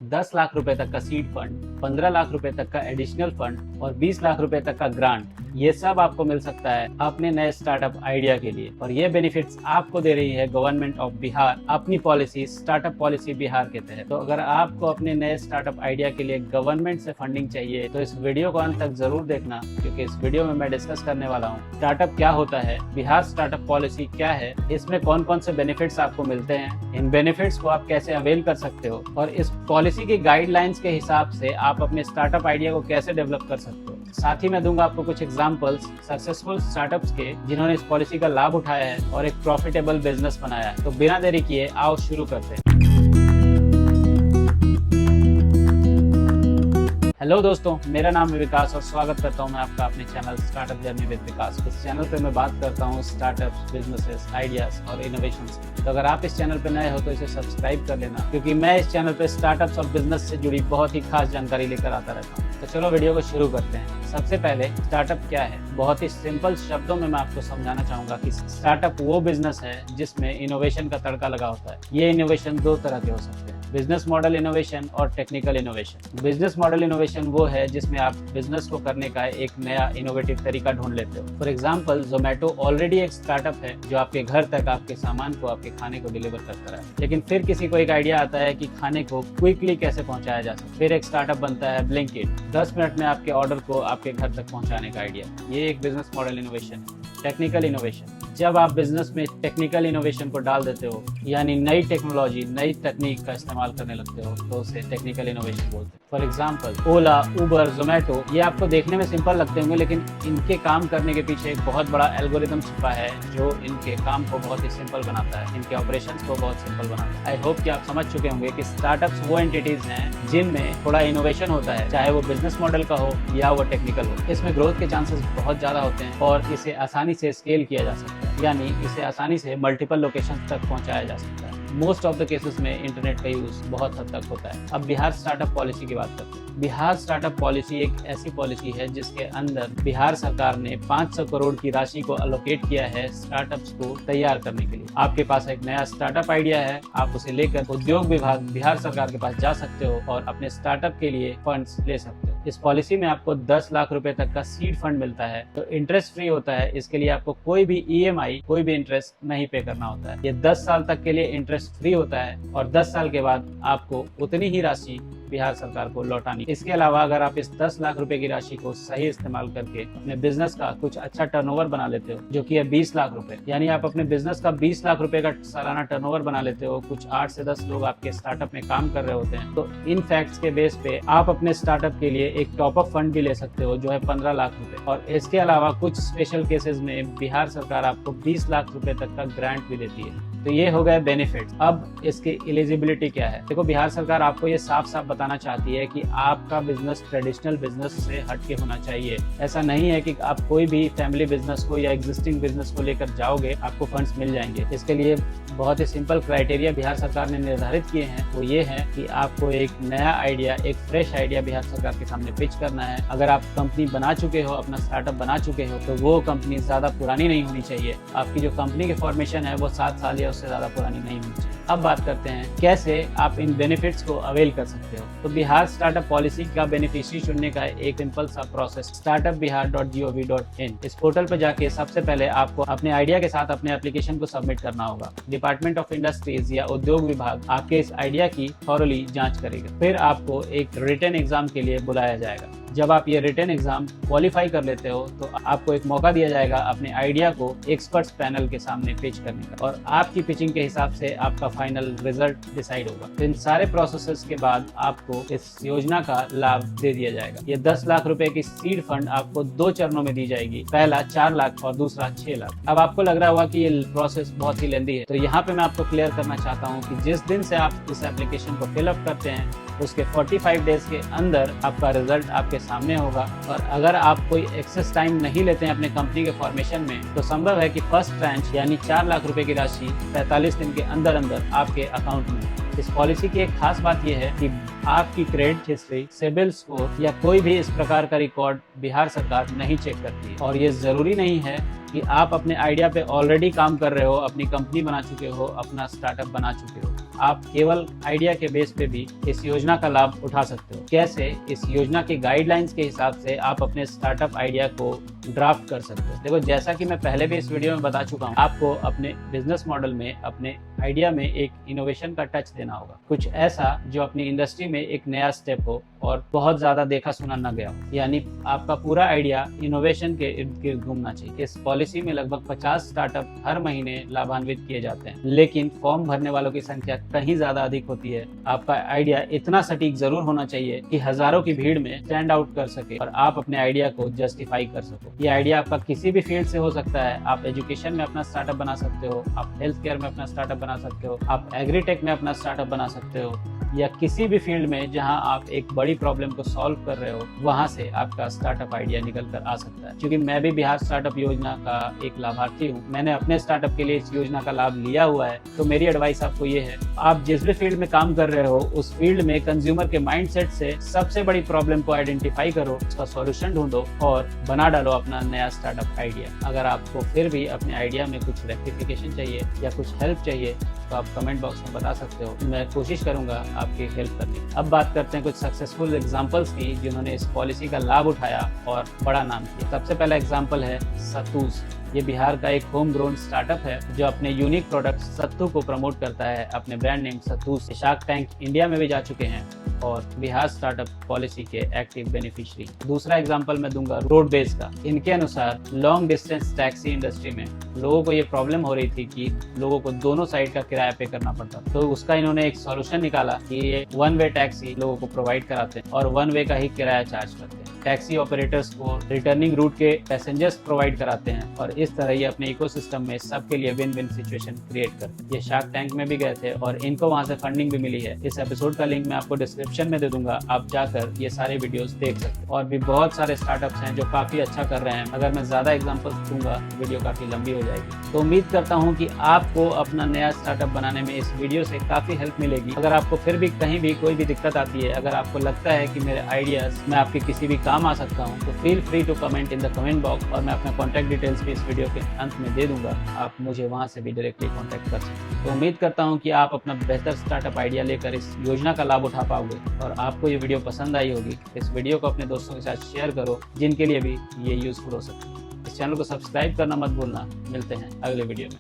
10 लाख रुपए तक का सीड फंड, 15 लाख रुपए तक का एडिशनल फंड और 20 लाख रुपए तक का ग्रांट, ये सब आपको मिल सकता है अपने नए स्टार्टअप आइडिया के लिए। और ये बेनिफिट्स आपको दे रही है गवर्नमेंट ऑफ बिहार अपनी पॉलिसी स्टार्टअप पॉलिसी बिहार के तहत। तो अगर आपको अपने नए स्टार्टअप आइडिया के लिए गवर्नमेंट से फंडिंग चाहिए तो इस वीडियो को अंत तक जरूर देखना, क्योंकि इस वीडियो में मैं डिस्कस करने वाला हूँ स्टार्टअप क्या होता है, बिहार स्टार्टअप पॉलिसी क्या है, इसमें कौन कौन से बेनिफिट्स आपको मिलते हैं, इन बेनिफिट्स को आप कैसे अवेल कर सकते हो और इस पॉलिसी की गाइडलाइंस के हिसाब से आप अपने स्टार्टअप आइडिया को कैसे डेवलप कर सकते हो। साथ ही मैं दूंगा आपको कुछ एग्जांपल्स सक्सेसफुल स्टार्टअप्स के जिन्होंने इस पॉलिसी का लाभ उठाया है और एक प्रॉफिटेबल बिजनेस बनाया है। तो बिना देरी किए आओ शुरू करते हैं। हेलो दोस्तों, मेरा नाम है विकास और स्वागत करता हूं मैं आपका अपने चैनल स्टार्टअप जर्नी विद विकास। इस चैनल पे मैं बात करता हूं स्टार्टअप्स, बिजनेसेस, आइडियाज और इनोवेशंस। तो अगर आप इस चैनल पे नए हो तो इसे सब्सक्राइब कर लेना, क्योंकि मैं इस चैनल पे स्टार्टअप्स और बिजनेस से जुड़ी बहुत ही खास जानकारी लेकर आता रहता हूँ। तो चलो वीडियो को शुरू करते हैं। सबसे पहले स्टार्टअप क्या है, बहुत ही सिंपल शब्दों में मैं आपको समझाना चाहूंगा कि स्टार्टअप वो बिजनेस है जिसमें इनोवेशन का तड़का लगा होता है। ये इनोवेशन दो तरह के हो सकते हैं, बिजनेस मॉडल इनोवेशन और technical innovation. Business model innovation वो है जिसमें आप बिजनेस को करने का एक नया इनोवेटिव तरीका ढूंढ लेते हो। फॉर एग्जांपल, जोमेटो ऑलरेडी एक स्टार्टअप है जो आपके घर तक आपके सामान को, आपके खाने को डिलीवर करता है। लेकिन फिर किसी को एक आइडिया आता है कि खाने को क्विकली कैसे पहुंचाया जा सकता है। फिर एक स्टार्टअप बनता है ब्लिंकिट, 10 मिनट में आपके ऑर्डर को आपके घर तक पहुंचाने का आइडिया। ये एक बिजनेस मॉडल इनोवेशन है। टेक्निकल इनोवेशन, जब आप बिजनेस में टेक्निकल इनोवेशन को डाल देते हो, यानी नई टेक्नोलॉजी, नई तकनीक का इस्तेमाल करने लगते हो, तो उसे टेक्निकल इनोवेशन बोलते हैं। फॉर एग्जांपल, ओला, उबर, जोमेटो, ये आपको देखने में सिंपल लगते होंगे, लेकिन इनके काम करने के पीछे एक बहुत बड़ा एल्गोरिदम छिपा है जो इनके काम को बहुत ही सिंपल बनाता है, इनके ऑपरेशंस को बहुत सिंपल बनाता है। आई होप कि आप समझ चुके होंगे कि स्टार्टअप्स वो एंटिटीज हैं जिनमें थोड़ा इनोवेशन होता है, चाहे वो बिजनेस मॉडल का हो या वो टेक्निकल हो। इसमें ग्रोथ के चांसेस बहुत ज्यादा होते हैं और इसे आसानी से स्केल किया जा सकता है, यानी इसे आसानी से मल्टीपल लोकेशन तक पहुंचाया जा सकता है। मोस्ट ऑफ द केसेस में इंटरनेट का यूज बहुत हद तक होता है। अब बिहार स्टार्टअप पॉलिसी की बात करते हैं। बिहार स्टार्टअप पॉलिसी एक ऐसी पॉलिसी है जिसके अंदर बिहार सरकार ने 500 करोड़ की राशि को अलोकेट किया है स्टार्टअप्स को तैयार करने के लिए। आपके पास एक नया स्टार्टअप आइडिया है, आप उसे लेकर उद्योग विभाग बिहार सरकार के पास जा सकते हो और अपने स्टार्टअप के लिए फंड्स ले सकते हो। इस पॉलिसी में आपको 10 लाख रुपए तक का सीड फंड मिलता है, तो इंटरेस्ट फ्री होता है। इसके लिए आपको कोई भी EMI, कोई भी इंटरेस्ट नहीं पे करना होता है। ये 10 साल तक के लिए इंटरेस्ट फ्री होता है और 10 साल के बाद आपको उतनी ही राशि बिहार सरकार को लौटानी। इसके अलावा अगर आप इस 10 लाख रुपए की राशि को सही इस्तेमाल करके अपने बिजनेस का कुछ अच्छा टर्नओवर बना लेते हो, जो कि है 20 लाख रुपए, यानी आप अपने बिजनेस का 20 लाख रुपए का सालाना टर्नओवर बना लेते हो, कुछ 8 से 10 लोग आपके स्टार्टअप में काम कर रहे होते हैं, तो इन फैक्ट्स के बेस पे आप अपने स्टार्टअप के लिए एक टॉप अप फंड भी ले सकते हो जो है 15 लाख रुपए। और इसके अलावा कुछ स्पेशल केसेस में बिहार सरकार आपको 20 लाख रुपए तक का ग्रांट भी देती है। तो ये हो गए बेनिफिट्स। अब इसकी एलिजिबिलिटी क्या है? देखो, बिहार सरकार आपको ये साफ साफ बताना चाहती है कि आपका बिजनेस ट्रेडिशनल बिजनेस से हटके होना चाहिए। ऐसा नहीं है कि आप कोई भी फैमिली बिजनेस को या एग्जिस्टिंग बिजनेस को लेकर जाओगे आपको फंड्स मिल जाएंगे। इसके लिए बहुत ही सिंपल क्राइटेरिया बिहार सरकार ने निर्धारित किए हैं, वो ये है कि आपको एक नया आइडिया, एक फ्रेश आइडिया बिहार सरकार के सामने पिच करना है। अगर आप कंपनी बना चुके हो, अपना स्टार्टअप बना चुके हो, तो वो कंपनी ज्यादा पुरानी नहीं होनी चाहिए। आपकी जो कंपनी की फॉर्मेशन है वो 7 साल या उससे ज्यादा पुरानी नहीं होनी चाहिए। अब बात करते हैं कैसे आप इन बेनिफिट्स को अवेल कर सकते हो। तो बिहार स्टार्टअप पॉलिसी का बेनिफिशियरी चुनने का एक सिंपल सा प्रोसेस startupbihar.gov.in। इस पोर्टल पर जाके सबसे पहले आपको अपने आइडिया के साथ अपने एप्लीकेशन को सबमिट करना होगा। डिपार्टमेंट ऑफ इंडस्ट्रीज या उद्योग विभाग आपके इस आइडिया की थॉरली जांच करेगा। फिर आपको एक रिटन एग्जाम के लिए बुलाया जाएगा। जब आप ये रिटन एग्जाम क्वालिफाई कर लेते हो तो आपको एक मौका दिया जाएगा अपने आइडिया को एक्सपर्ट्स पैनल के सामने पिच करने का, और आपकी पिचिंग के हिसाब से आपका फाइनल रिजल्ट डिसाइड होगा। तो इन सारे प्रोसेसेस के बाद आपको इस योजना का लाभ दे दिया जाएगा। ये 10 लाख रुपए की सीड फंड आपको 2 चरणों में दी जाएगी, पहला 4 लाख और दूसरा 6 लाख। अब आपको लग रहा होगा कि ये प्रोसेस बहुत ही लेंदी है, तो यहाँ पे मैं आपको क्लियर करना चाहता हूँ कि जिस दिन से आप इस एप्लीकेशन को फिलअप करते हैं उसके 45 डेज के अंदर आपका रिजल्ट आपके सामने होगा। और अगर आप कोई एक्सेस टाइम नहीं लेते हैं अपने कंपनी के फॉर्मेशन में, तो संभव है कि फर्स्ट ट्रांच यानी 4 लाख रुपए की राशि 45 दिन के अंदर अंदर आपके अकाउंट में। इस पॉलिसी की एक खास बात यह है कि आपकी क्रेडिट हिस्ट्री, सिबिल स्कोर या कोई भी इस प्रकार का रिकॉर्ड बिहार सरकार नहीं चेक करती है। और ये जरूरी नहीं है कि आप अपने आइडिया पे ऑलरेडी काम कर रहे हो, अपनी कंपनी बना चुके हो, अपना स्टार्टअप बना चुके हो। आप केवल आइडिया के बेस पे भी इस योजना का लाभ उठा सकते हो। कैसे? इस योजना की गाइडलाइंस के हिसाब से आप अपने स्टार्टअप आइडिया को ड्राफ्ट कर सकते हो। देखो, जैसा कि मैं पहले भी इस वीडियो में बता चुका हूँ, आपको अपने बिजनेस मॉडल में, अपने आइडिया में एक इनोवेशन का टच देना होगा। कुछ ऐसा जो अपनी इंडस्ट्री में एक नया स्टेप हो और बहुत ज्यादा देखा सुना न गया हो। यानी आपका पूरा आइडिया इनोवेशन के इर्द गिर्द घूमना चाहिए। इस पॉलिसी में लगभग 50 स्टार्टअप हर महीने लाभान्वित किए जाते हैं, लेकिन फॉर्म भरने वालों की संख्या कहीं ज्यादा अधिक होती है। आपका आइडिया इतना सटीक जरूर होना चाहिए कि हजारों की भीड़ में स्टैंड आउट कर सके और आप अपने आइडिया को जस्टिफाई कर सको। ये आइडिया आपका किसी भी फील्ड से हो सकता है। आप एजुकेशन में अपना स्टार्टअप बना सकते हो, आप हेल्थ केयर में अपना स्टार्टअप बना सकते हो, आप एग्रीटेक में अपना स्टार्टअप बना सकते हो, या किसी भी फील्ड में जहां आप एक बड़ी प्रॉब्लम को सॉल्व कर रहे हो, वहां से आपका स्टार्टअप आइडिया निकल कर आ सकता है। क्योंकि मैं भी बिहार स्टार्टअप योजना का एक लाभार्थी हूं, मैंने अपने स्टार्टअप के लिए इस योजना का लाभ लिया हुआ है। तो मेरी एडवाइस आपको ये है, आप जिस भी फील्ड में काम कर रहे हो, उस फील्ड में कंज्यूमर के माइंडसेट से सबसे बड़ी प्रॉब्लम को आइडेंटिफाई करो, उसका सॉल्यूशन ढूंढो और बना डालो अपना नया स्टार्टअप आइडिया। अगर आपको फिर भी अपने आइडिया में कुछ रेक्टिफिकेशन चाहिए या कुछ हेल्प चाहिए तो आप कमेंट बॉक्स में बता सकते हो, मैं कोशिश करूंगा आपकी हेल्प करने की। अब बात करते हैं कुछ सक्सेसफुल एग्जांपल्स की जिन्होंने इस पॉलिसी का लाभ उठाया और बड़ा नाम किया। सबसे पहला एग्जांपल है सत्तूस। ये बिहार का एक होम ग्रोन स्टार्टअप है जो अपने यूनिक प्रोडक्ट सत्तू को प्रमोट करता है अपने ब्रांड नेम सत्तू से। शार्क टैंक इंडिया में भी जा चुके हैं और बिहार स्टार्टअप पॉलिसी के एक्टिव बेनिफिशियरी। दूसरा एग्जांपल मैं दूंगा रोडवेज का। इनके अनुसार लॉन्ग डिस्टेंस टैक्सी इंडस्ट्री में लोगों को ये प्रॉब्लम हो रही थी कि लोगों को दोनों साइड का किराया पे करना पड़ता, तो उसका इन्होंने एक सॉल्यूशन निकाला कि ये वन वे टैक्सी लोगों को प्रोवाइड कराते हैं और वन वे का ही किराया चार्ज करते हैं। टैक्सी ऑपरेटर्स को रिटर्निंग रूट के पैसेंजर्स प्रोवाइड कराते हैं और इस तरह ये अपने इकोसिस्टम में सबके लिए विन विन सिचुएशन क्रिएट करते हैं। ये शार्क टैंक में भी गए थे और इनको वहां से फंडिंग भी मिली है। इस एपिसोड का लिंक मैं आपको डिस्क्रिप्शन में दे दूंगा, आप जाकर ये सारे वीडियोस देख सकते हैं। और भी बहुत सारे स्टार्टअप्स हैं जो काफी अच्छा कर रहे हैं। अगर मैं ज्यादा एग्जांपल्स दूंगा वीडियो काफी लंबी हो जाएगी। तो उम्मीद करता हूँ कि आपको अपना नया स्टार्टअप बनाने में इस वीडियो से काफी हेल्प मिलेगी। अगर आपको फिर भी कहीं भी कोई भी दिक्कत आती है, अगर आपको लगता है कि मेरे आइडियाज में आपके किसी भी काम आ सकता हूँ, तो feel free to comment in the comment box और मैं अपना कॉन्टैक्ट डिटेल्स भी इस वीडियो के अंत में दे दूंगा। आप मुझे वहां से भी डायरेक्टली कॉन्टैक्ट कर सकते हैं। तो उम्मीद करता हूँ कि आप अपना बेहतर स्टार्टअप आइडिया लेकर इस योजना का लाभ उठा पाओगे और आपको ये वीडियो पसंद आई होगी। इस वीडियो को अपने दोस्तों के साथ शेयर करो जिनके लिए भी ये यूजफुल हो सकता है। इस चैनल को सब्सक्राइब करना मत भूलना। मिलते हैं अगले वीडियो में।